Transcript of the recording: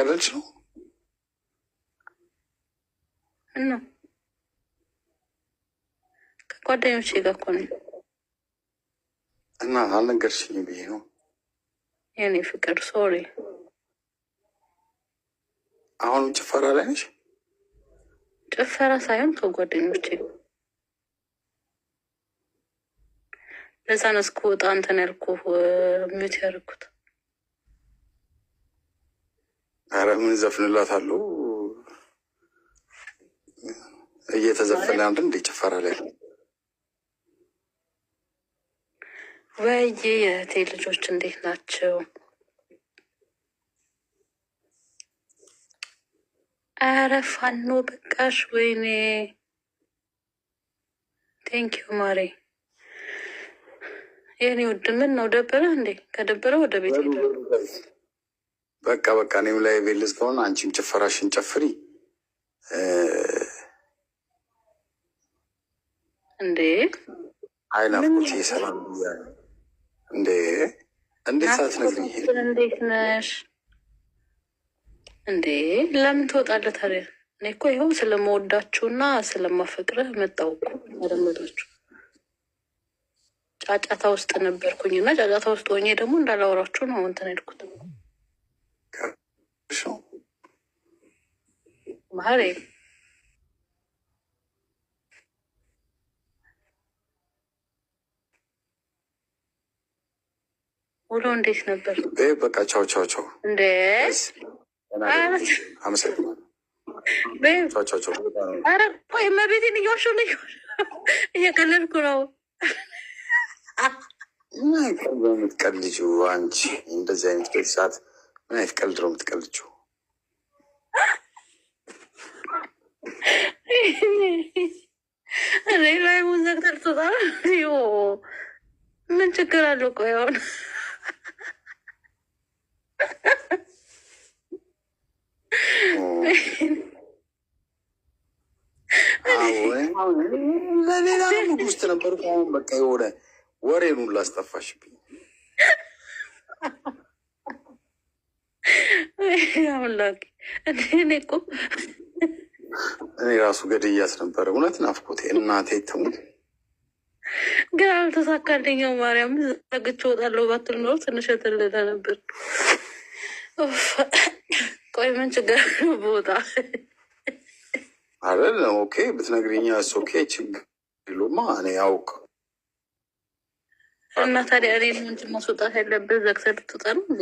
ቀለልሽ ነው እና ከጓደኞቼ ጋር እኮ ነኝ። እና አልነገርሽኝም ብዬ ነው የኔ ፍቅር ሶሪ። አሁንም ጭፈራ ላይ ነሽ? ጭፈራ ሳይሆን ከጓደኞቼ ለዛ ነው እስክወጣ እንትን ያልኩህ ሚውት ያደረኩት። ኧረ ምን ዘፍንላታለሁ? እየተዘፈነ አንድ እንደ ጭፈራ ላይ ወይ የእህቴ ልጆች እንዴት ናቸው? አረ ፋኖ በቃሽ። ወይኔ ቴንኪዩ ማሬ የኔ ውድ። ምን ነው ደበረ እንዴ? ከደበረ ወደ ቤት ሄደ። በቃ እኔም ላይ ቤልዝ ከሆነ አንቺም ጭፈራሽን ጨፍሪ እንዴ። አይናፍቁት ሰላም እንዴ። እንዴት ሳትነግሪኝ እንዴት ነሽ እንዴ? ለምን ትወጣለህ ታዲያ? እኔ እኮ ይኸው ስለመወዳችሁና ስለማፈቅርህ መጣሁ እኮ አደመጣችሁ። ጫጫታ ውስጥ ነበርኩኝ እና ጫጫታ ውስጥ ሆኜ ደግሞ እንዳላወራችሁ ነው እንትን ሄድኩት። ማሬ ውሎ እንዴት ነበር? በቃ ቻው ቻው ቻው። እንዴ አመሰግናለሁ። ቻው ቻው። ኧረ ቆይ መቤቴን እየዋሸሁ ነው፣ እየቀለድኩ ነው። የምትቀልጂው አንቺ እንደዚህ አይነት በዚህ ሰዓት ምን አይነት ቀልድ ነው የምትቀልጂው? እኔ ላይ ሙዘግተር ትወጣ ምን ችግር አለው? ቆይ አሁን ለሌላ ውስጥ ነበር። አሁን በቃ የሆነ ወሬን ሁሉ አስጠፋሽብኝ። አምላኬ እኔ እኮ እኔ ራሱ ገድያት ነበረ። እውነት ናፍቆቴ እናቴ ትሙት ግን አልተሳካልኝም። ማርያም ዘግቼ እወጣለሁ ባትል ኖሮ ትንሽ የተለለ ነበር። ቆይ ምን ችግር ነው ቦታ አይደል? ኦኬ ብትነግሪኝ ኦኬ ችግር የለውም። እኔ ያውቅ እና ታዲያ እኔ እንጂ ማስወጣት ያለብህ ዘግተህ ልትወጣ ነው እንዴ?